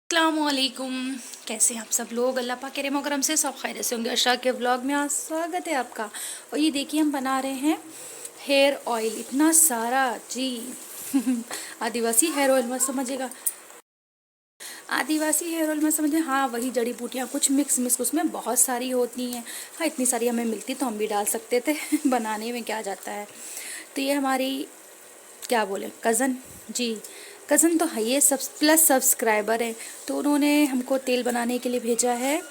अस्सलामुअलैकुम। कैसे हैं आप सब लोग? अल्लाह पाक के रहम करम से सब खैरियत से होंगे। अशरा के व्लॉग में आज स्वागत है आपका। और ये देखिए हम बना रहे हैं हेयर ऑयल, इतना सारा जी। आदिवासी हेयर ऑयल मत समझिएगा, आदिवासी हेयर ऑयल मत समझिए, हाँ वही जड़ी बूटियाँ कुछ मिक्स मिक्स उसमें बहुत सारी होती हैं। हाँ इतनी सारी हमें मिलती तो हम भी डाल सकते थे। बनाने में क्या जाता है। तो ये हमारी क्या बोले कज़न जी, कज़न तो है ये, सब प्लस सब्सक्राइबर है। तो उन्होंने हमको तेल बनाने के लिए भेजा है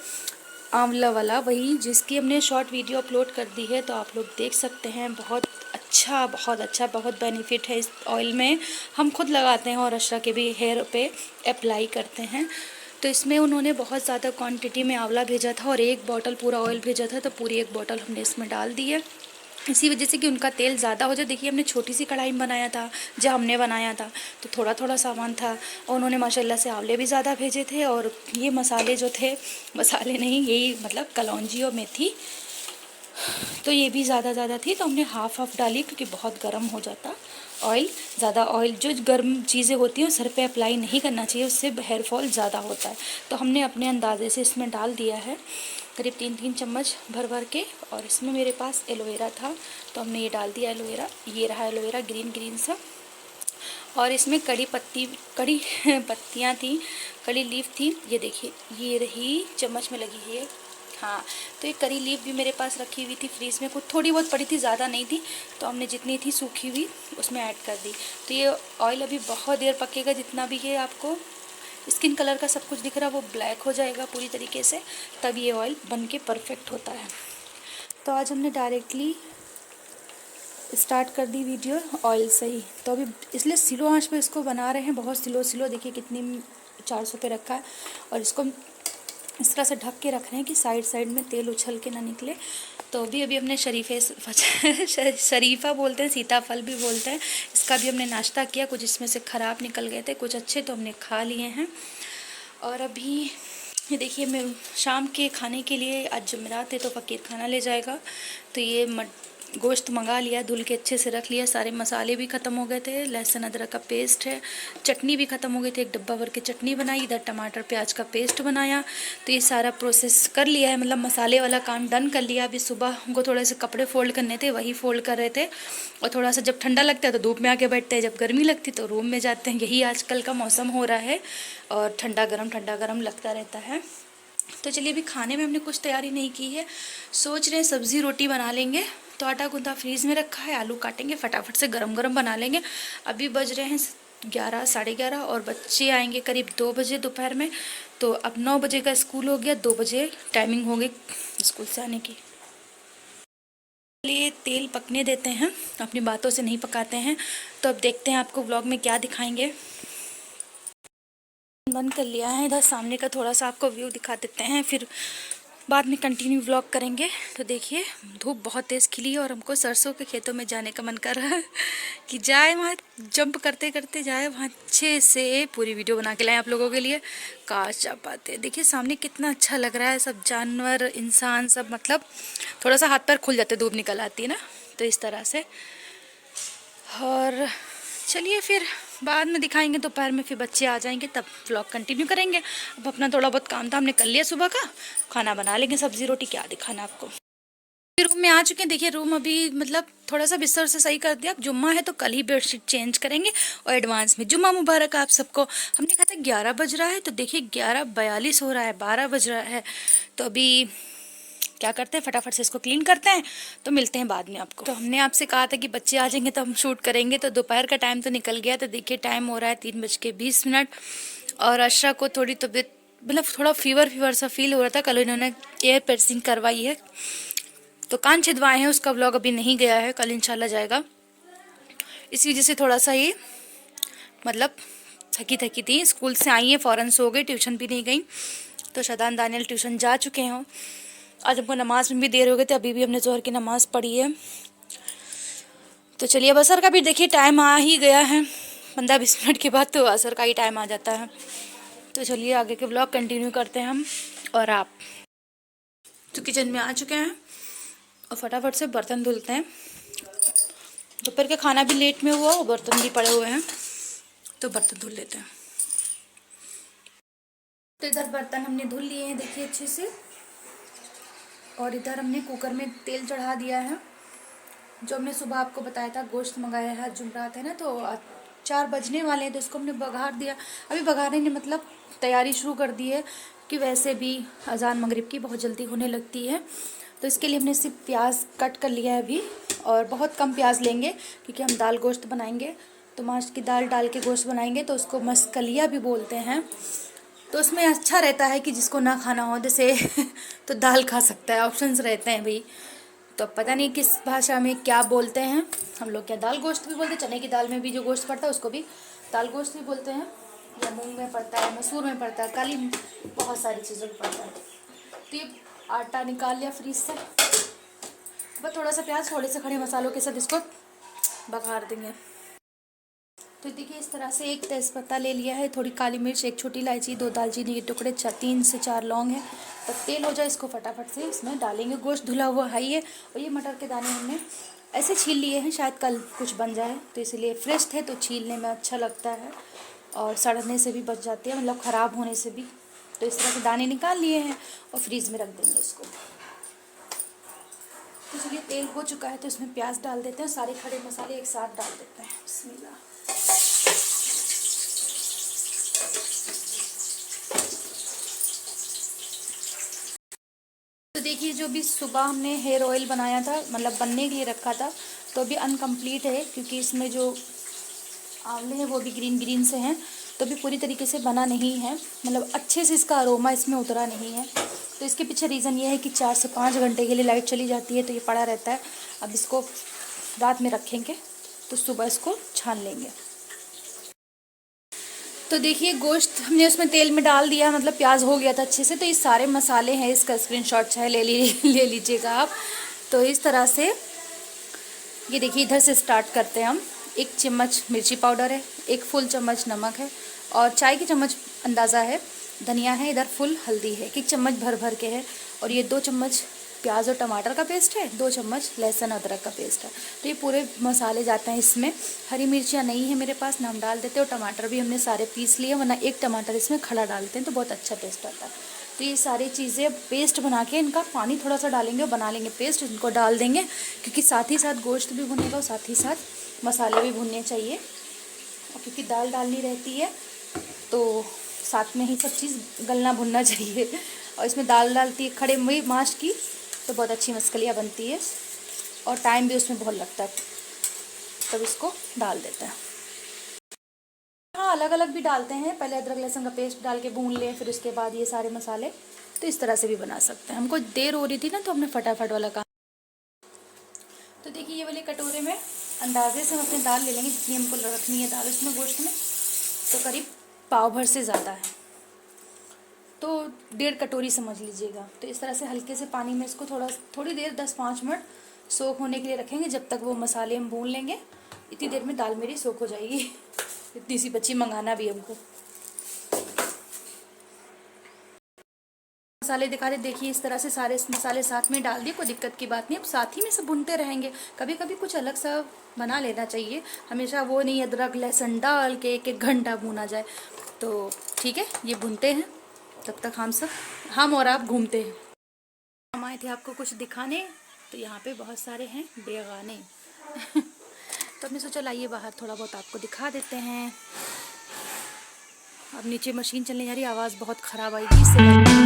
आंवला वाला, वही जिसकी हमने शॉर्ट वीडियो अपलोड कर दी है, तो आप लोग देख सकते हैं। बहुत अच्छा बहुत अच्छा, बहुत बेनिफिट है इस ऑयल में। हम खुद लगाते हैं और अशरा के भी हेयर पे अप्लाई करते हैं। तो इसमें उन्होंने बहुत ज़्यादा क्वांटिटी में आंवला भेजा था और एक बॉटल पूरा ऑयल भेजा था, तो पूरी एक बॉटल हमने इसमें डाल दी है, इसी वजह से कि उनका तेल ज़्यादा हो जाए। देखिए हमने छोटी सी कढ़ाई में बनाया था, जब हमने बनाया था तो थोड़ा थोड़ा सामान था, और उन्होंने माशाल्लाह से आंवले भी ज़्यादा भेजे थे। और ये मसाले जो थे, मसाले नहीं यही मतलब कलौंजी और मेथी, तो ये भी ज़्यादा थी, तो हमने हाफ़ हाफ़ डाली क्योंकि बहुत गर्म हो जाता ऑयल। ज़्यादा ऑयल जो गर्म चीज़ें होती हैं सर पे अप्लाई नहीं करना चाहिए, उससे हेयर फॉल ज़्यादा होता है। तो हमने अपने अंदाजे से इसमें डाल दिया है करीब 3-3 चम्मच भर भर के। और इसमें मेरे पास एलोवेरा था तो हमने ये डाल दिया एलोवेरा। ये रहा एलोवेरा ग्रीन ग्रीन सा। और इसमें कड़ी पत्तियाँ थी, कड़ी लीफ थी, ये देखिए ये रही चम्मच में लगी है। हाँ तो ये करी लीफ भी मेरे पास रखी हुई थी फ्रीज़ में, कुछ थोड़ी बहुत पड़ी थी, ज़्यादा नहीं थी, तो हमने जितनी थी सूखी हुई उसमें ऐड कर दी। तो ये ऑयल अभी बहुत देर पकेगा, जितना भी ये आपको स्किन कलर का सब कुछ दिख रहा है वो ब्लैक हो जाएगा पूरी तरीके से, तब ये ऑयल बन के परफेक्ट होता है। तो आज हमने डायरेक्टली स्टार्ट कर दी वीडियो ऑयल से ही, तो अभी इसलिए स्लो आंच पे इसको बना रहे हैं, बहुत स्लो स्लो। देखिए कितनी 400 पे रखा है, और इसको इस तरह से ढक के रख रहे हैं कि साइड साइड में तेल उछल के ना निकले। तो अभी हमने शरीफा बोलते हैं, सीताफल भी बोलते हैं, इसका भी हमने नाश्ता किया। कुछ इसमें से ख़राब निकल गए थे, कुछ अच्छे, तो हमने खा लिए हैं। और अभी ये देखिए मैं शाम के खाने के लिए, आज जुमेरात है तो फ़कीर खाना ले जाएगा, तो ये गोश्त मंगा लिया, धुल के अच्छे से रख लिया। सारे मसाले भी ख़त्म हो गए थे, लहसुन अदरक का पेस्ट है, चटनी भी ख़त्म हो गई थी, एक डब्बा भर के चटनी बनाई, इधर टमाटर प्याज का पेस्ट बनाया। तो ये सारा प्रोसेस कर लिया है, मतलब मसाले वाला काम डन कर लिया। अभी सुबह हमको थोड़े से कपड़े फोल्ड करने थे, वही फोल्ड कर रहे थे। और थोड़ा सा जब ठंडा लगता है तो धूप में आके बैठते हैं, जब गर्मी लगती तो रूम में जाते हैं। यही आजकल का मौसम हो रहा है, और ठंडा गरम लगता रहता है। तो चलिए अभी खाने में हमने कुछ तैयारी नहीं की है, सोच रहे हैं सब्ज़ी रोटी बना लेंगे। तो आटा गूंदा फ्रीज़ में रखा है, आलू काटेंगे, फटाफट से गरम गरम बना लेंगे। अभी बज रहे हैं 11 साढ़े 11, और बच्चे आएंगे करीब 2 बजे दोपहर में। तो अब 9 बजे का स्कूल हो गया, 2 बजे टाइमिंग हो गई स्कूल से आने की। चलिए तेल पकने देते हैं, अपनी बातों से नहीं पकाते हैं। तो अब देखते हैं आपको व्लॉग में क्या दिखाएंगे। बंद कर लिया है, इधर सामने का थोड़ा सा आपको व्यू दिखा देते हैं, फिर बाद में कंटिन्यू व्लॉग करेंगे। तो देखिए धूप बहुत तेज़ खिली है, और हमको सरसों के खेतों में जाने का मन कर रहा है कि जाए वहाँ, जंप करते करते जाए वहाँ, अच्छे से पूरी वीडियो बना के लाएं आप लोगों के लिए। काश जा पाते। देखिए सामने कितना अच्छा लग रहा है, सब जानवर इंसान सब, मतलब थोड़ा सा हाथ पैर खुल जाते, धूप निकल आती है ना, तो इस तरह से। और चलिए फिर बाद में दिखाएंगे, दोपहर में फिर बच्चे आ जाएंगे तब व्लॉग कंटिन्यू करेंगे। अब अपना थोड़ा बहुत काम था हमने कर लिया सुबह का, खाना बना लेंगे, सब्जी रोटी क्या दिखाना आपको। फिर रूम में आ चुके हैं। देखिए रूम अभी मतलब थोड़ा सा बिस्तर से सही कर दिया, अब जुम्मा है तो कल ही बेडशीट चेंज करेंगे। और एडवांस में जुम्मा मुबारक आप सबको। हमने कहा था 11 बज रहा है, तो देखिए 11:42 हो रहा है, 12 बज रहा है। तो अभी क्या करते हैं, फटाफट से इसको क्लीन करते हैं, तो मिलते हैं बाद में आपको। तो हमने आपसे कहा था कि बच्चे आ जाएंगे तो हम शूट करेंगे, तो दोपहर का टाइम तो निकल गया। तो देखिए टाइम हो रहा है 3:20। और अशरा को थोड़ी तबीयत, मतलब थोड़ा फीवर सा फील हो रहा था। कल इन्होंने एयर पियर्सिंग करवाई है, तो कान छिदवाए हैं, उसका व्लॉग अभी नहीं गया है, कल इंशाल्लाह जाएगा। इस वजह से थोड़ा सा ये मतलब थकी थी। स्कूल से आई है फ़ौरन सो गई, ट्यूशन भी नहीं गई। तो शदान दानियल ट्यूशन जा चुके हैं। आज हमको नमाज में भी देर हो गई थी, अभी भी हमने जोहर की नमाज़ पढ़ी है। तो चलिए अब असर का भी देखिए टाइम आ ही गया है, 15-20 मिनट के बाद तो असर का ही टाइम आ जाता है। तो चलिए आगे के ब्लॉग कंटिन्यू करते हैं हम और आप। तो किचन में आ चुके हैं और फटाफट से बर्तन धुलते हैं। दोपहर का खाना भी लेट में हुआ और बर्तन भी पड़े हुए हैं, तो बर्तन धुल लेते हैं। तो इधर बर्तन हमने धुल लिए हैं देखिए अच्छे से, और इधर हमने कुकर में तेल चढ़ा दिया है। जो हमने सुबह आपको बताया था गोश्त मंगाया है, आज जुमरात है ना, तो 4 बजने वाले हैं, तो इसको हमने बघार दिया। अभी बघारने ने मतलब तैयारी शुरू कर दी है कि वैसे भी अजान मगरिब की बहुत जल्दी होने लगती है। तो इसके लिए हमने सिर्फ प्याज कट कर लिया है अभी, और बहुत कम प्याज लेंगे क्योंकि हम दाल गोश्त बनाएंगे। तो माश की दाल डाल के गोश्त बनाएंगे तो उसको मस्कलिया भी बोलते हैं। तो उसमें अच्छा रहता है कि जिसको ना खाना हो जैसे तो दाल खा सकता है, ऑप्शंस रहते हैं भाई। तो पता नहीं किस भाषा में क्या बोलते हैं, हम लोग क्या दाल गोश्त भी बोलते हैं, चने की दाल में भी जो गोश्त पड़ता है उसको भी दाल गोश्त भी बोलते हैं, या मूंग में पड़ता है, मसूर में पड़ता है, काली बहुत सारी चीज़ों में पड़ता है। तो ये आटा निकाल लिया फ्रीज से, बस थोड़ा सा प्याज थोड़े से खड़े मसालों के साथ इसको बघार देंगे। तो देखिए इस तरह से एक तेज़पत्ता ले लिया है, थोड़ी काली मिर्च, एक छोटी इलायची, 2 दालचीनी के टुकड़े, 3 से 4 लौंग है। तो तेल हो जाए इसको फटाफट से इसमें डालेंगे। गोश्त धुला हुआ है ये, और ये मटर के दाने हमने ऐसे छील लिए हैं, शायद कल कुछ बन जाए तो इसलिए फ्रेश थे तो छीलने में अच्छा लगता है, और सड़ने से भी बच जाते हैं, मतलब ख़राब होने से भी। तो इस तरह के दाने निकाल लिए हैं और फ्रीज़ में रख देंगे इसको। तो चलिए तेल हो चुका है तो इसमें प्याज डाल देते हैं, सारे खड़े मसाले एक साथ डाल देते हैं। बिस्मिल्लाह। तो देखिए जो भी सुबह हमने हेयर ऑयल बनाया था, मतलब बनने के लिए रखा था, तो अभी अनकम्प्लीट है क्योंकि इसमें जो आंवले हैं वो भी ग्रीन ग्रीन से हैं, तो भी पूरी तरीके से बना नहीं है, मतलब अच्छे से इसका अरोमा इसमें उतरा नहीं है। तो इसके पीछे रीज़न ये है कि 4 से 5 घंटे के लिए लाइट चली जाती है तो ये पड़ा रहता है। अब इसको रात में रखेंगे तो सुबह इसको छान लेंगे। तो देखिए गोश्त हमने उसमें तेल में डाल दिया, मतलब प्याज हो गया था अच्छे से। तो ये सारे मसाले हैं, इसका स्क्रीनशॉट चाहे ले लीजिएगा आप। तो इस तरह से ये देखिए इधर से स्टार्ट करते हैं हम। 1 चम्मच मिर्ची पाउडर है, 1 फुल चम्मच नमक है, और चाय की चम्मच अंदाज़ा है धनिया है, इधर फुल हल्दी है, 1 चम्मच भर के है, और ये 2 चम्मच प्याज और टमाटर का पेस्ट है, 2 चम्मच लहसुन अदरक का पेस्ट है। तो ये पूरे मसाले जाते हैं इसमें। हरी मिर्चियाँ नहीं है मेरे पास ना हम डाल देते, और टमाटर भी हमने सारे पीस लिए, वरना 1 टमाटर इसमें खड़ा डालते हैं तो बहुत अच्छा टेस्ट आता है। तो ये सारी चीज़ें पेस्ट बना के इनका पानी थोड़ा सा डालेंगे और बना लेंगे पेस्ट, इनको डाल देंगे क्योंकि साथ ही साथ गोश्त भी भुनेगा और साथ ही साथ मसाले भी भुनने चाहिए, और क्योंकि दाल डालनी रहती है तो साथ में ही सब चीज़ गलना भुनना चाहिए। और इसमें दाल डालती है खड़े हुई माश की तो बहुत अच्छी मस्कलियाँ बनती है, और टाइम भी उसमें बहुत लगता है, तब इसको डाल देते हैं। हाँ अलग अलग भी डालते हैं, पहले अदरक लहसुन का पेस्ट डाल के भून लें, फिर उसके बाद ये सारे मसाले। तो इस तरह से भी बना सकते हैं। हमको देर हो रही थी ना तो हमने फटाफट वाला काम। तो देखिए ये वाले कटोरे में अंदाजे से हम अपनी दाल ले लेंगे जितनी हमको रखनी है दाल उसमें गोश्त में, तो करीब पाव भर से ज़्यादा है तो 1.5 कटोरी समझ लीजिएगा। तो इस तरह से हल्के से पानी में इसको थोड़ी देर 10-5 मिनट सोख होने के लिए रखेंगे, जब तक वो मसाले हम भून लेंगे। इतनी देर में दाल मेरी सोख हो जाएगी। इतनी सी बच्ची मंगाना भी हमको। मसाले दिखा रहे देखिए, इस तरह से सारे मसाले साथ में डाल दिए, कोई दिक्कत की बात नहीं। अब साथ ही में सब भुनते रहेंगे, कभी कभी कुछ अलग सा बना लेना चाहिए, हमेशा वो नहीं अदरक लहसुन डाल के 1-1 घंटा भुना जाए। तो ठीक है ये भुनते हैं, तब तक हम और आप घूमते हैं। हम आए थे आपको कुछ दिखाने, तो यहाँ पे बहुत सारे हैं बेगाने। तो हमने सोचा लाइए बाहर थोड़ा बहुत आपको दिखा देते हैं। अब नीचे मशीन चलने जा रही, आवाज़ बहुत ख़राब आएगी इससे।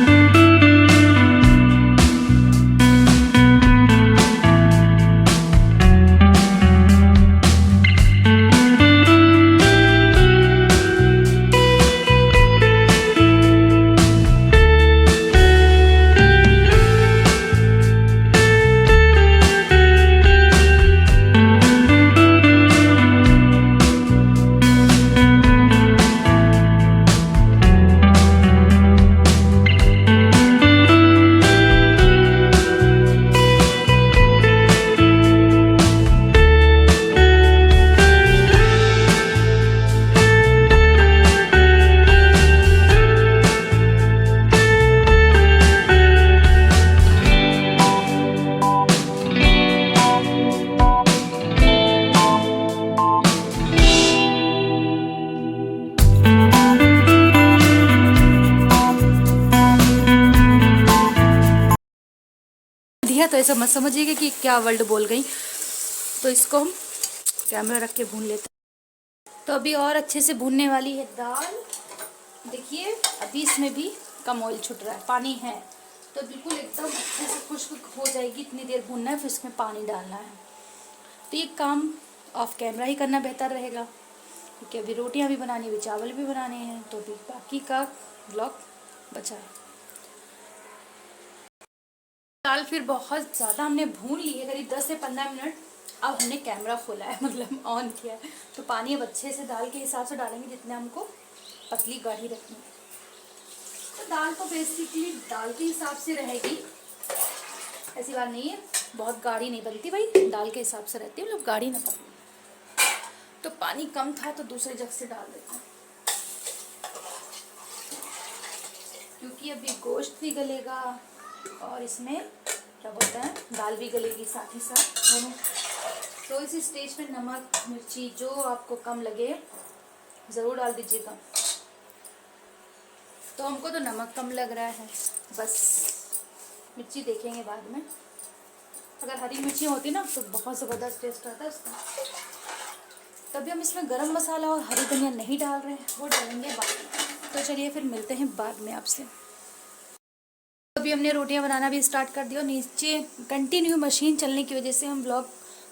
है तो ऐसा मत समझिएगा कि क्या वर्ड बोल गई। तो इसको हम कैमरा रख के भून लेते हैं। तो अभी और अच्छे से भूनने वाली है दाल। देखिए अभी इसमें भी कम ऑयल छूट रहा है, पानी है तो बिल्कुल एकदम अच्छे से खुश्क हो जाएगी। इतनी देर भूनना है, फिर इसमें पानी डालना है। तो ये काम ऑफ कैमरा ही करना बेहतर रहेगा, क्योंकि अभी रोटियां भी बनानी, अभी चावल भी बनाने हैं, तो अभी बाकी का ब्लॉग बचा है। दाल फिर बहुत ज़्यादा हमने भून ली है, करीब 10 से 15 मिनट। अब हमने कैमरा खोला है, मतलब ऑन किया है। तो पानी अब अच्छे से दाल के हिसाब से डालेंगे जितने हमको पतली गाढ़ी रखनी है। तो दाल तो बेसिकली दाल के हिसाब से रहेगी, ऐसी बात नहीं है बहुत गाढ़ी नहीं बनती भाई, दाल के हिसाब से रहती है, मतलब गाढ़ी ना पतली। तो पानी कम था तो दूसरे जग से डाल देते हैं, क्योंकि अभी गोश्त भी गलेगा और इसमें क्या बोलते हैं दाल भी गलेगी साथ ही साथ दोनों। तो इस स्टेज में नमक मिर्ची जो आपको कम लगे ज़रूर डाल दीजिएगा। तो हमको तो नमक कम लग रहा है, बस मिर्ची देखेंगे बाद में। अगर हरी मिर्ची होती ना तो बहुत ज़बरदस्त टेस्ट आता है उसका। तभी हम इसमें गरम मसाला और हरी धनिया नहीं डाल रहे हैं, वो डालेंगे बाद में। तो चलिए फिर मिलते हैं बाद में आपसे। अभी हमने रोटियां बनाना भी स्टार्ट कर दिया। नीचे कंटिन्यू मशीन चलने की वजह से हम ब्लॉग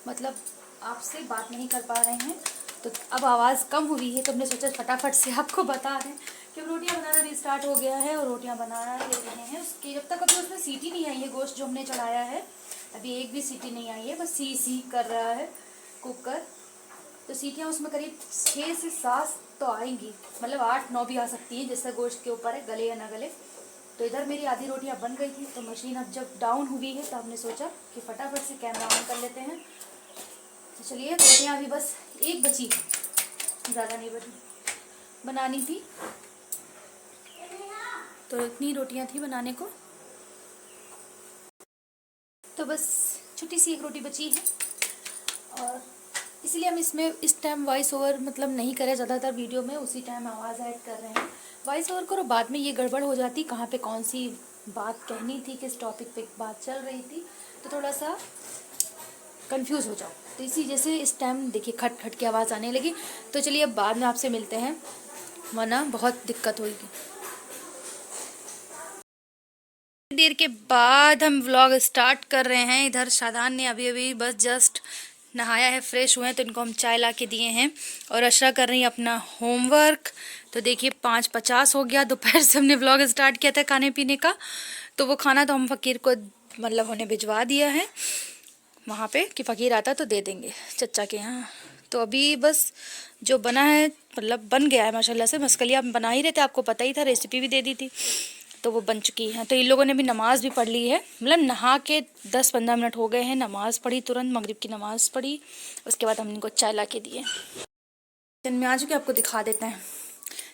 मतलब आपसे बात नहीं कर पा रहे हैं, तो अब आवाज़ कम हुई है तो हमने सोचा फटाफट से आपको बता दें कि रोटियां बनाना भी स्टार्ट हो गया है और रोटियां बना ले रहे हैं। उसके जब तक अभी उसमें सीटी नहीं आई है, गोश्त जो हमने चढ़ाया है अभी एक भी सीटी नहीं आई है, बस सी कर रहा है कुकर। तो सीटियाँ उसमें करीब 6 से 7 तो आएंगी, मतलब 8-9 भी आ सकती हैं, जैसे गोश्त के ऊपर है गले या ना गले। तो इधर मेरी आधी रोटियां बन गई थी, तो मशीन अब जब डाउन हुई है तो हमने सोचा कि फटाफट से कैमरा ऑन कर लेते हैं। तो चलिए रोटियां अभी बस एक बची है, ज़्यादा नहीं बची, बनानी थी तो इतनी रोटियां थी बनाने को, तो बस छोटी सी एक रोटी बची है। और इसलिए हम इसमें इस टाइम वॉइस ओवर मतलब नहीं करें, ज़्यादातर वीडियो में उसी टाइम आवाज़ ऐड कर रहे हैं। वॉइस ओवर करो बाद में ये गड़बड़ हो जाती, कहाँ पे कौन सी बात कहनी थी, किस टॉपिक पे बात चल रही थी, तो थोड़ा सा कंफ्यूज हो जाओ। तो इसी जैसे इस टाइम देखिए खट खट की आवाज़ आने लगी। तो चलिए अब बाद में आपसे मिलते हैं, वरना बहुत दिक्कत होगी। देर के बाद हम व्लॉग स्टार्ट कर रहे हैं। इधर शादान ने अभी अभी बस जस्ट नहाया है, फ्रेश हुए हैं, तो इनको हम चाय ला के दिए हैं और अशरा कर रही है अपना होमवर्क। तो देखिए 5:50 हो गया, दोपहर से हमने व्लॉग स्टार्ट किया था खाने पीने का। तो वो खाना तो हम फ़कीर को मतलब उन्हें भिजवा दिया है वहाँ पे कि फ़कीर आता तो दे देंगे चचा के यहाँ। तो अभी बस जो बना है मतलब बन गया है माशाल्लाह से। मस्कलिया हम बना ही रहे थे, आपको पता ही था, रेसिपी भी दे दी थी, तो वो बन चुकी है। तो इन लोगों ने भी नमाज़ भी पढ़ ली है, मतलब नहा के 10-15 मिनट हो गए हैं, नमाज़ पढ़ी तुरंत, मगरिब की नमाज़ पढ़ी, उसके बाद हम इनको चाय ला के दिए। किचन में आ चुके, आपको दिखा देते हैं।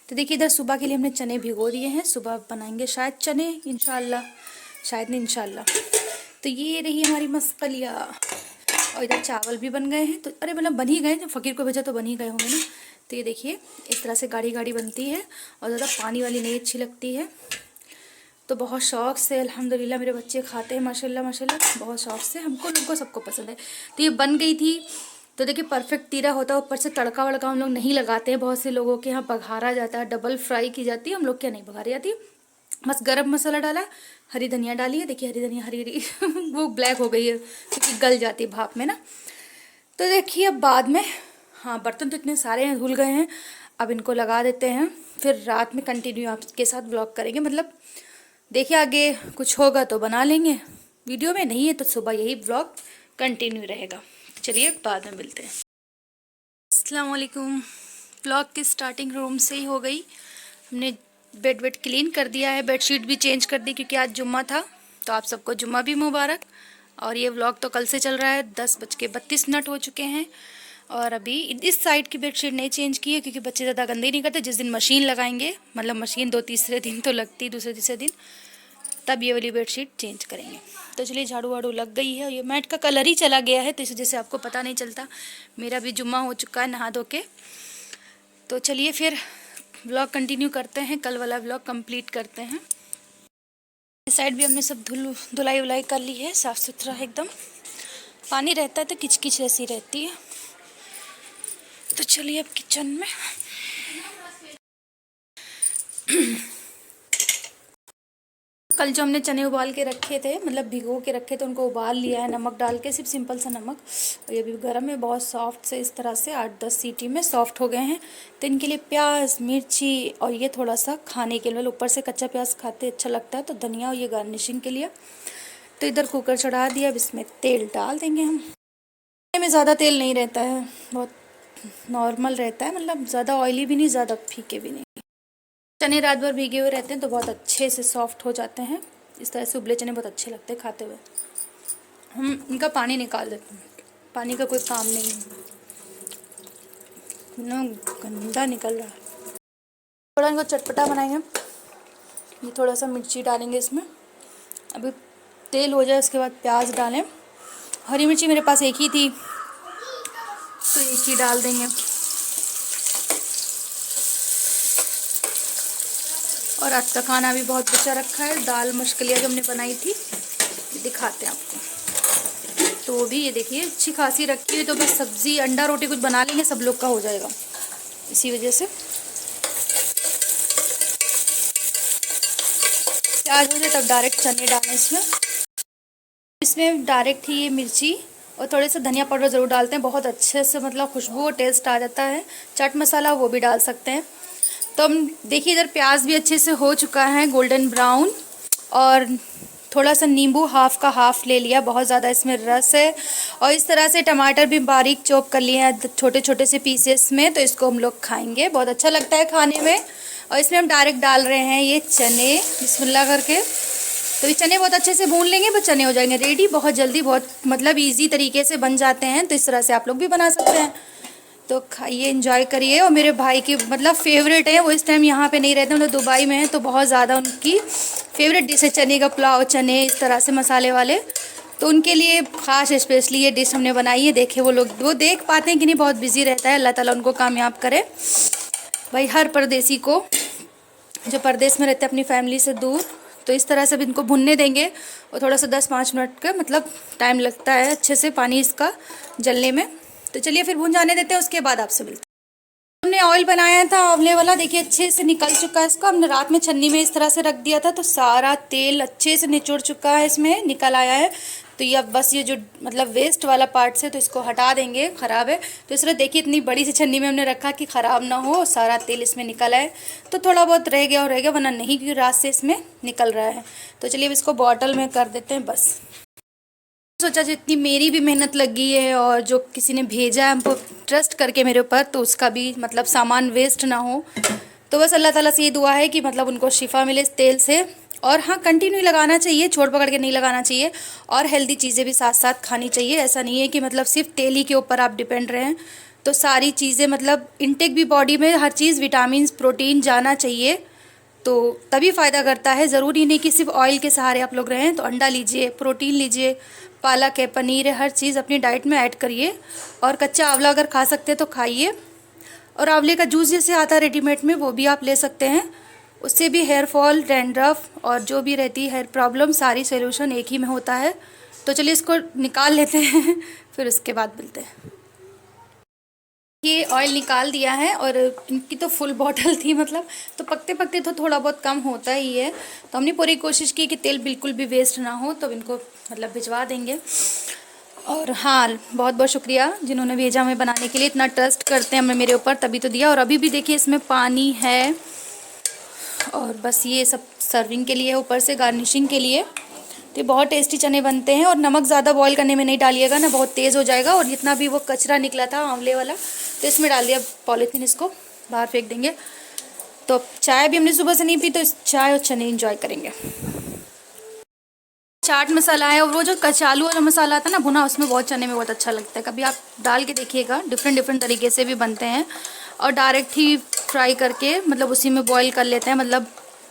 तो देखिए इधर सुबह के लिए हमने चने भिगो दिए हैं, सुबह बनाएंगे शायद चने इंशाल्लाह, शायद नहीं इंशाल्लाह। तो ये रही हमारी मस्कलिया, और इधर चावल भी बन गए हैं। तो अरे मतलब बन ही गए, जब फ़कीर को भेजा तो बन ही गए होंगे ना। तो ये देखिए इस तरह से गाढ़ी गाढ़ी बनती है और ज़्यादा पानी वाली नहीं अच्छी लगती है। तो बहुत शौक़ से अल्हम्दुलिल्लाह मेरे बच्चे खाते हैं माशाल्लाह माशाल्लाह, बहुत शौक़ से, हमको लोगों को सबको पसंद है। तो ये बन गई थी। तो देखिए परफेक्ट तीरा होता है, ऊपर से तड़का वड़का हम लोग नहीं लगाते हैं, बहुत से लोगों के यहाँ बघारा जाता है, डबल फ्राई की जाती है, हम लोग क्या नहीं बघारी जाती। बस गरम मसाला डाला, हरी धनिया डाली है, देखिए हरी धनिया हरी हरी वो ब्लैक हो गई है क्योंकि गल जाती है भाप में ना। तो देखिए अब बाद में, हाँ बर्तन तो इतने सारे हैं धुल गए हैं, अब इनको लगा देते हैं, फिर रात में कंटिन्यू आपके साथ ब्लॉग करेंगे। मतलब देखिए आगे कुछ होगा तो बना लेंगे, वीडियो में नहीं है तो सुबह यही ब्लॉग कंटिन्यू रहेगा। चलिए बाद में मिलते हैं। अस्सलाम वालेकुम। ब्लॉग की स्टार्टिंग रूम से ही हो गई, हमने बेड वेड क्लीन कर दिया है, बेडशीट भी चेंज कर दी क्योंकि आज जुम्मा था। तो आप सबको जुम्मा भी मुबारक। और ये व्लॉग तो कल से चल रहा है, 10:32 हो चुके हैं। और अभी इस साइड की बेडशीट नहीं चेंज की है क्योंकि बच्चे ज़्यादा गंदे नहीं करते। जिस दिन मशीन लगाएंगे, मतलब मशीन 2-3 दिन तो लगती, दूसरे तीसरे दिन, तब ये वाली बेडशीट चेंज करेंगे। तो चलिए झाड़ू वाड़ू लग गई है, ये मैट का कलर ही चला गया है तो इस वजह से आपको पता नहीं चलता। मेरा भी जुम्मा हो चुका है नहा धो के। तो चलिए फिर व्लॉग कंटिन्यू करते हैं, कल वाला व्लॉग कंप्लीट करते हैं। इस साइड भी हमने सब धुलाई वुलाई कर ली है, साफ़ सुथरा है एकदम। पानी रहता है तो किचकिच ऐसी रहती है। तो चलिए अब किचन में। कल जो हमने चने उबाल के रखे थे, मतलब भिगो के रखे थे, उनको उबाल लिया है नमक डाल के, सिर्फ सिंपल सा नमक। और ये भी गर्म है, बहुत सॉफ्ट से इस तरह से 8-10 सीटी में सॉफ्ट हो गए हैं। तो इनके लिए प्याज, मिर्ची और ये थोड़ा सा खाने के लिए, ऊपर से कच्चा प्याज खाते अच्छा लगता है, तो धनिया और ये गार्निशिंग के लिए। तो इधर कुकर चढ़ा दिया, अब इसमें तेल डाल देंगे हम। में ज़्यादा तेल नहीं रहता है, बहुत नॉर्मल रहता है, मतलब ज़्यादा ऑयली भी नहीं, ज़्यादा फीके भी नहीं। चने रात भर भीगे हुए रहते हैं तो बहुत अच्छे से सॉफ्ट हो जाते हैं। इस तरह से उबले चने बहुत अच्छे लगते हैं खाते हुए। हम इनका पानी निकाल देते हैं, पानी का कोई काम नहीं है, इतना गंदा निकल रहा है। थोड़ा इनको चटपटा बनाएंगे। ये थोड़ा सा मिर्ची डालेंगे इसमें, अभी तेल हो जाए उसके बाद प्याज डालें। हरी मिर्ची मेरे पास एक ही थी तो एक ही डाल देंगे। और आज का खाना भी बहुत बचा रखा है, दाल मशकलिया जो हमने बनाई थी, दिखाते हैं आपको। तो वो भी ये देखिए अच्छी खासी रखी हुई, तो बस सब्ज़ी अंडा रोटी कुछ बना लेंगे, सब लोग का हो जाएगा। इसी वजह से प्याज हो जाए तब डायरेक्ट चने डालें इसमें। इसमें डायरेक्ट ही ये मिर्ची और थोड़े से धनिया पाउडर ज़रूर डालते हैं, बहुत अच्छे से मतलब खुशबू और टेस्ट आ जाता है। चाट मसाला वो भी डाल सकते हैं। तो हम देखिए इधर प्याज भी अच्छे से हो चुका है गोल्डन ब्राउन, और थोड़ा सा नींबू हाफ का हाफ ले लिया, बहुत ज़्यादा इसमें रस है। और इस तरह से टमाटर भी बारीक चॉप कर लिए हैं छोटे छोटे से पीसेस में, तो इसको हम लोग खाएंगे, बहुत अच्छा लगता है खाने में। और इसमें हम डायरेक्ट डाल रहे हैं ये चने, बिस्मिल्लाह करके। तो ये चने बहुत अच्छे से भून लेंगे, बस चने हो जाएंगे रेडी बहुत जल्दी, बहुत मतलब ईजी तरीके से बन जाते हैं। तो इस तरह से आप लोग भी बना सकते हैं। तो खाइए, एंजॉय करिए। और मेरे भाई की मतलब फेवरेट है, वो इस टाइम यहाँ पे नहीं रहते, मतलब दुबई में है, तो बहुत ज़्यादा उनकी फेवरेट डिश है चने का पुलाव, चने इस तरह से मसाले वाले। तो उनके लिए ख़ास स्पेशली ये डिश हमने बनाई है। देखे वो लोग, वो देख पाते हैं कि नहीं, बहुत बिजी रहता है, अल्लाह ताला उनको कामयाब करे। भाई हर परदेसी को जो परदेश में रहते हैं अपनी फैमिली से दूर, तो इस तरह से भी इनको भुनने देंगे। और थोड़ा सा 10-5 मिनट का मतलब टाइम लगता है अच्छे से पानी इसका जलने में। तो चलिए फिर भून जाने देते हैं, उसके बाद आपसे मिलते हैं। हमने ऑयल बनाया था आंवले वाला, देखिए अच्छे से निकल चुका है इसका। हमने रात में छन्नी में इस तरह से रख दिया था, तो सारा तेल अच्छे से निचोड़ चुका है, इसमें निकल आया है। तो ये अब बस ये जो मतलब वेस्ट वाला पार्ट से, तो इसको हटा देंगे, ख़राब है। तो इस तरह देखिए इतनी बड़ी सी छन्नी में हमने रखा कि ख़राब ना हो, सारा तेल इसमें निकल आए। तो थोड़ा बहुत रह गया और रह गया, वरना नहीं, क्योंकि रात से इसमें निकल रहा है। तो चलिए अब इसको बॉटल में कर देते हैं बस। सोचा जितनी मेरी भी मेहनत लगी है और जो किसी ने भेजा है हमको ट्रस्ट करके मेरे ऊपर, तो उसका भी मतलब सामान वेस्ट ना हो। तो बस अल्लाह ताला से ये दुआ है कि मतलब उनको शिफा मिले इस तेल से। और हाँ, कंटिन्यू लगाना चाहिए, छोड़ पकड़ के नहीं लगाना चाहिए। और हेल्दी चीज़ें भी साथ साथ खानी चाहिए, ऐसा नहीं है कि मतलब सिर्फ तेल ही के ऊपर आप डिपेंड रहें। तो सारी चीज़ें मतलब इनटेक भी बॉडी में हर चीज़, विटामिन, प्रोटीन जाना चाहिए, तो तभी फ़ायदा करता है। ज़रूरी नहीं कि सिर्फ ऑयल के सहारे आप लोग रहें। तो अंडा लीजिए, प्रोटीन लीजिए, पालक है, पनीर है, हर चीज़ अपनी डाइट में ऐड करिए। और कच्चा आंवला अगर खा सकते हैं तो खाइए। और आंवले का जूस जैसे आता है रेडीमेड में, वो भी आप ले सकते हैं। उससे भी हेयर फॉल, डैंड्रफ और जो भी रहती है हेयर प्रॉब्लम, सारी सोल्यूशन एक ही में होता है। तो चलिए इसको निकाल लेते हैं फिर उसके बाद मिलते हैं। ये ऑयल निकाल दिया है, और इनकी तो फुल बॉटल थी मतलब, तो पकते पकते तो थोड़ा बहुत कम होता ही है। तो हमने पूरी कोशिश की कि तेल बिल्कुल भी वेस्ट ना हो, तो इनको मतलब भिजवा देंगे। और हाँ, बहुत बहुत शुक्रिया जिन्होंने भेजा हमें बनाने के लिए, इतना ट्रस्ट करते हैं हमें मेरे ऊपर, तभी तो दिया। और अभी भी देखिए इसमें पानी है, और बस ये सब सर्विंग के लिए, ऊपर से गार्निशिंग के लिए। तो बहुत टेस्टी चने बनते हैं। और नमक ज़्यादा बॉईल करने में नहीं डालिएगा ना, बहुत तेज़ हो जाएगा। और जितना भी वो कचरा निकला था आंवले वाला, तो इसमें डाल दिया पॉलीथीन, इसको बाहर फेंक देंगे। तो चाय भी हमने सुबह से नहीं पी, तो इस चाय और चने एंजॉय करेंगे। चाट मसाला है, और वो जो कचालू वाला मसाला आता है ना भुना, उसमें बहुत चने में बहुत अच्छा लगता है। कभी आप डाल के देखिएगा, डिफरेंट तरीके से भी बनते हैं। और डायरेक्ट ही फ्राई करके मतलब उसी में बॉईल कर लेते हैं। मतलब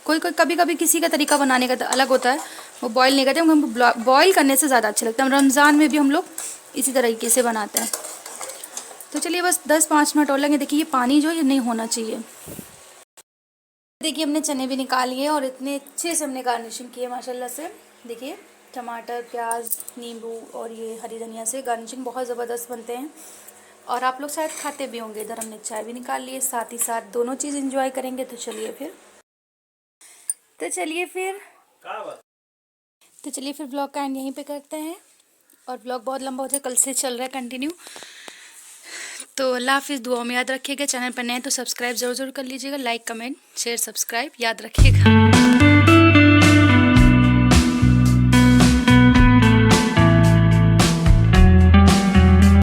कोई कभी किसी का तरीका बनाने का अलग होता है, वो बॉईल नहीं करते, हम बॉईल करने से ज़्यादा अच्छा लगता है। रमज़ान में भी हम लोग इसी तरीके से बनाते हैं। तो चलिए बस 10-5 मिनट और लगेंगे। देखिए ये पानी जो ये नहीं होना चाहिए। देखिए हमने चने भी निकाल लिए और इतने अच्छे से हमने गार्निशिंग की है माशाल्लाह से। देखिए टमाटर, प्याज, नींबू और ये हरी धनिया से गार्निशिंग बहुत ज़बरदस्त बनते हैं। और आप लोग शायद खाते भी होंगे। इधर हमने चाय भी निकाल ली है, साथ ही साथ दोनों चीज़ एंजॉय करेंगे। तो चलिए फिर ब्लॉग का एंड यहीं पे करते हैं। और ब्लॉग बहुत लंबा हो जाए, कल से चल रहा है कंटिन्यू। तो अल्लाह हाफिज़, दुआ में याद रखिएगा। चैनल पर नए तो सब्सक्राइब ज़रूर कर लीजिएगा। लाइक, कमेंट, शेयर, सब्सक्राइब याद रखिएगा।